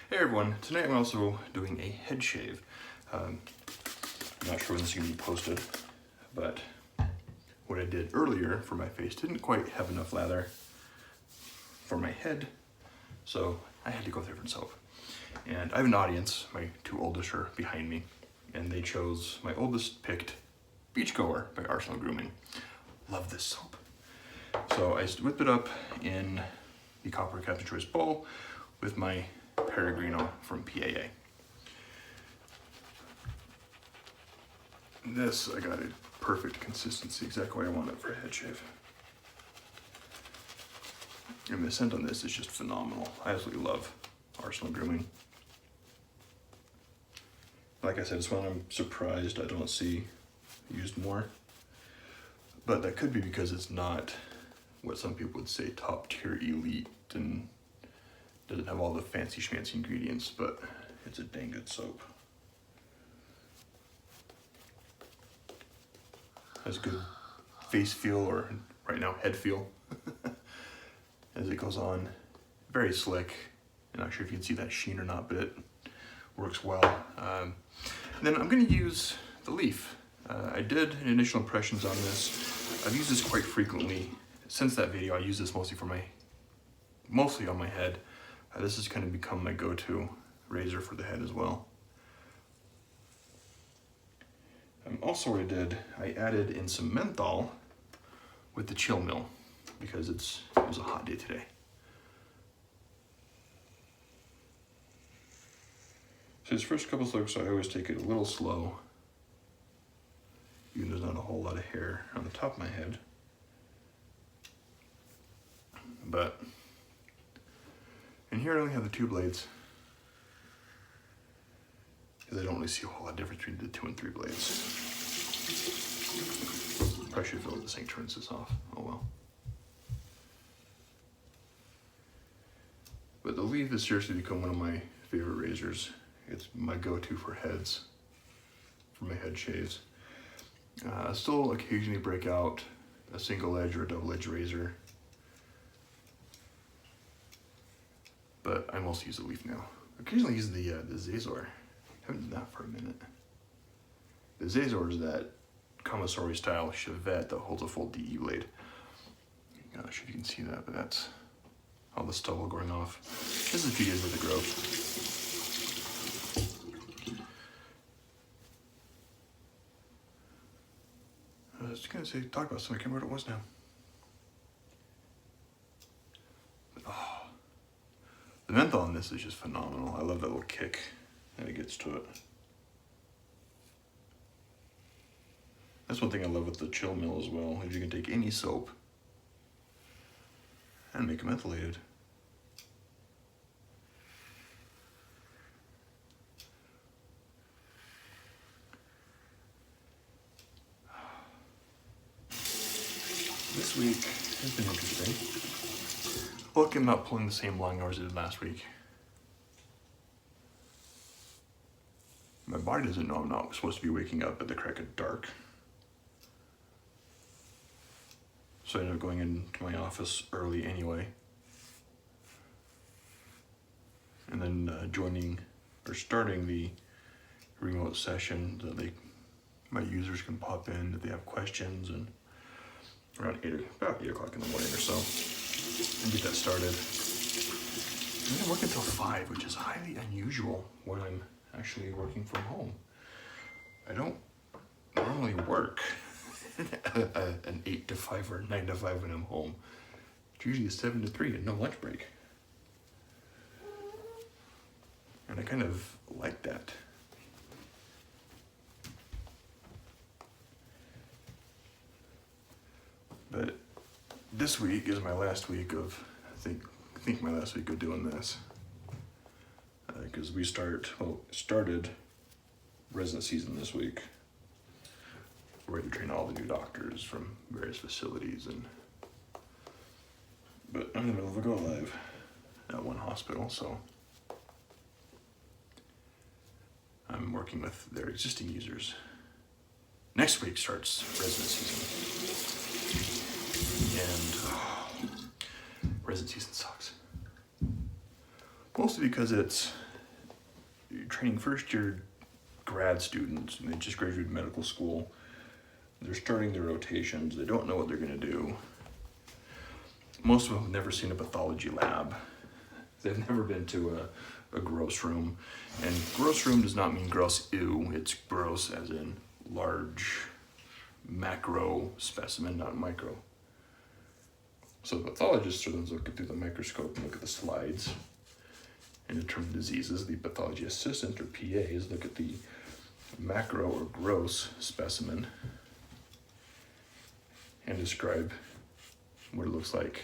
Hey everyone, tonight I'm also doing a head shave. I'm not sure when this is going to be posted, but what I did earlier for my face didn't quite have enough lather for my head, so I had to go with a different soap. And I have an audience, my two oldest are behind me, and they chose, my oldest picked Beach Goer by Arsenal Grooming. Love this soap. So I whipped it up in the copper Captain Choice bowl with my Paragrino from PAA. This, I got a perfect consistency, exactly what I want it for a head shave. And the scent on this is just phenomenal. I absolutely love Arsenal Grooming. Like I said, it's one I'm surprised I don't see used more. But that could be because it's not what some people would say top tier elite and doesn't have all the fancy schmancy ingredients, but it's a dang good soap. Has good face feel, or right now head feel, as it goes on. Very slick. I'm not sure if you can see that sheen or not, but it works well. And then I'm going to use the leaf. I did an initial impressions on this. I've used this quite frequently. Since that video, I use this mostly on my head. This has kind of become my go-to razor for the head as well. Also what I did, I added in some menthol with the chill mill because it was a hot day today. So these first couple strokes, I always take it a little slow, even though there's not a whole lot of hair on the top of my head. But and here I only have the two blades because I don't really see a whole lot of difference between the 2 and 3 blades. Probably should fill the sink turns this off. Oh well. But the leaf has seriously become one of my favorite razors. It's my go-to for heads, for my head shaves. I still occasionally break out a single edge or a double edge razor, but I mostly use the leaf now. Occasionally use the Zazor. I haven't done that for a minute. The Zazor is that commissary style Chevette that holds a full DE blade. I'm not sure if you can see that, but that's all the stubble going off. This is a few years worth of growth. I was going to talk about something, I can't remember what it was now. But, oh, the menthol on this is just phenomenal. I love that little kick that it gets to it. That's one thing I love with the chill mill as well, is you can take any soap and make it mentholated. This week has been interesting. Lucky I'm not pulling the same long hours I did last week. My body doesn't know I'm not supposed to be waking up at the crack of dark. So I ended up going into my office early anyway. And then starting the remote session that my users can pop in if they have questions, and around about 8 o'clock in the morning or so, and get that started. And then I work until 5, which is highly unusual when I'm actually working from home. I don't normally work an 8 to 5 or 9 to 5 when I'm home. It's usually a 7 to 3 and no lunch break. And I kind of like that. But this week is my last week of, I think my last week of doing this. Because we started resident season this week. We're ready to train all the new doctors from various facilities, but I'm in the middle of a go live at one hospital, so I'm working with their existing users. Next week starts resident season, and resident season sucks. Mostly because it's training first-year grad students, and they just graduated medical school. They're starting their rotations. They don't know what they're going to do. Most of them have never seen a pathology lab. They've never been to a gross room. And gross room does not mean gross ew. It's gross as in large macro specimen, not micro. So the pathologists are the ones looking through the microscope and look at the slides and determine diseases. The pathology assistant, or PAs, look at the macro or gross specimen and describe what it looks like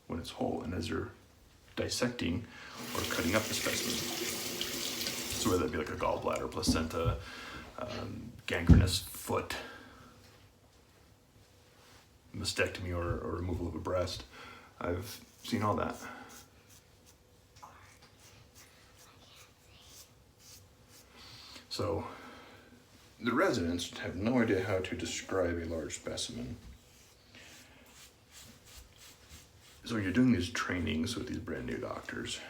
when it's whole, and as they're dissecting or cutting up the specimen. So whether that be like a gallbladder, placenta, gangrenous foot, mastectomy or removal of a breast, I've seen all that. So the residents have no idea how to describe a large specimen. So you're doing these trainings with these brand new doctors.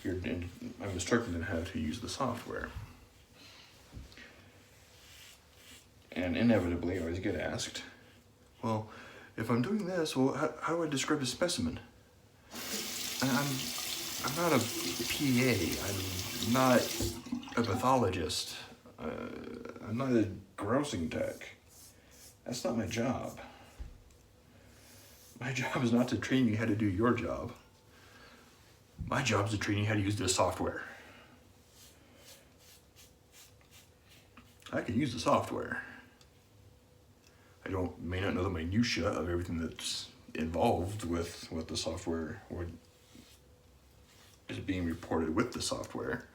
I'm instructing them how to use the software. And inevitably, I always get asked, well, if I'm doing this, well, how do I describe a specimen? I'm not a PA. I'm not a pathologist. I'm not a grossing tech. That's not my job. My job is not to train you how to do your job. My job is to train you how to use this software. I can use the software. I may not know the minutia of everything that's involved with what the software or is being reported with the software.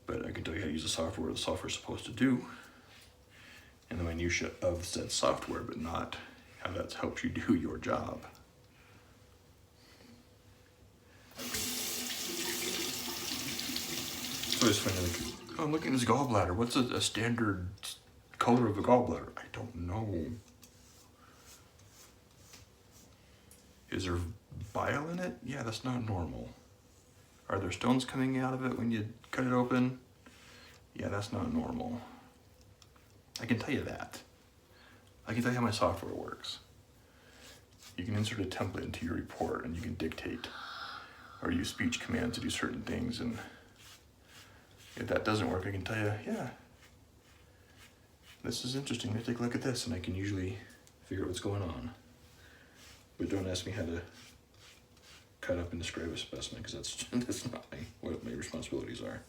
But I can tell you how to use the software, what the software is supposed to do, and the minutia of said software, but not how that helps you do your job. So it's funny, like, oh, I'm looking at this gallbladder. What's a standard color of the gallbladder? I don't know. Is there bile in it? Yeah, that's not normal. Are there stones coming out of it when you cut it open? Yeah, that's not normal. I can tell you that. I can tell you how my software works. You can insert a template into your report and you can dictate or use speech commands to do certain things, and if that doesn't work, I can tell you, yeah, this is interesting, let me take a look at this, and I can usually figure out what's going on. But don't ask me how to cut up and describe a specimen, because that's not what my responsibilities are.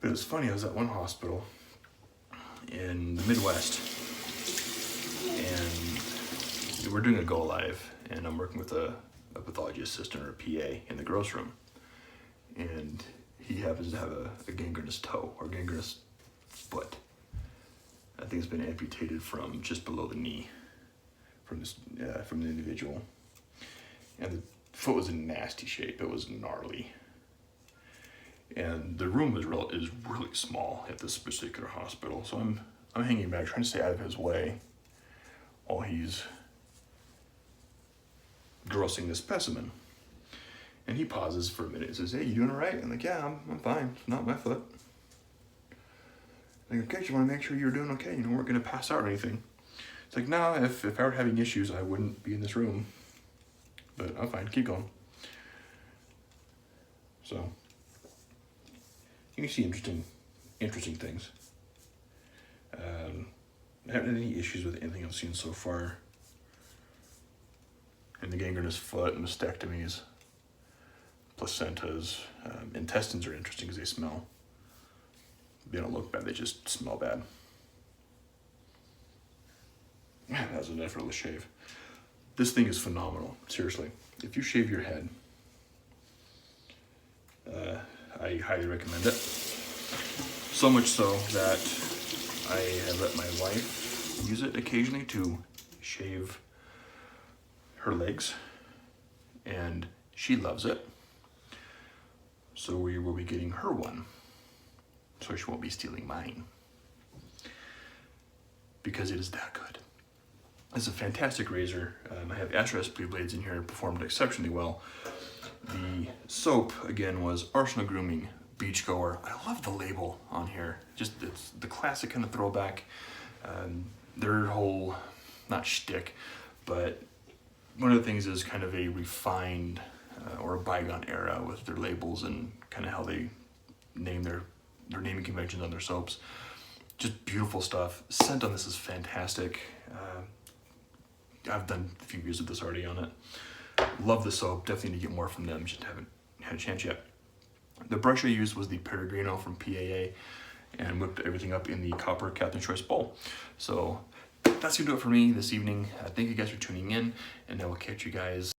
But it's funny, I was at one hospital in the Midwest, and we're doing a go live, and I'm working with a pathology assistant or a PA in the gross room, and he happens to have a gangrenous toe or gangrenous foot. I think it's been amputated from just below the knee from the individual, and the foot was in nasty shape. It was gnarly, and the room is really small at this particular hospital. So I'm hanging back, trying to stay out of his way while he's grossing the specimen. And he pauses for a minute and says, "Hey, you doing all right?" I'm like, "Yeah, I'm fine. It's not my foot." I'm like, "Okay, just want to make sure you're doing okay. You weren't going to pass out or anything." It's like, "No, if I were having issues, I wouldn't be in this room. But I'm fine. Keep going." So you can see interesting things. I haven't had any issues with anything I've seen so far. And the gangrenous foot, mastectomies, placentas, intestines are interesting because they smell. They don't look bad, they just smell bad. Man, that was an effortless shave. This thing is phenomenal, seriously. If you shave your head, I highly recommend it. So much so that I have let my wife use it occasionally to shave her legs, and she loves it. So we will be getting her one, so she won't be stealing mine, because it is that good. This is a fantastic razor. I have Astra SP blades in here, performed exceptionally well. The soap, again, was Arsenal Grooming Beach Goer. I love the label on here. Just, it's the classic kind of throwback. Their whole, not shtick, but one of the things is kind of a refined or a bygone era with their labels and kind of how they name their naming conventions on their soaps. Just beautiful stuff. Scent on this is fantastic. I've done a few reviews of this already on it. Love the soap. Definitely need to get more from them. Just haven't had a chance yet. The brush I used was the Paragrino from PAA and whipped everything up in the copper Captain's Choice bowl. So that's gonna do it for me this evening. Thank you guys for tuning in, and I will catch you guys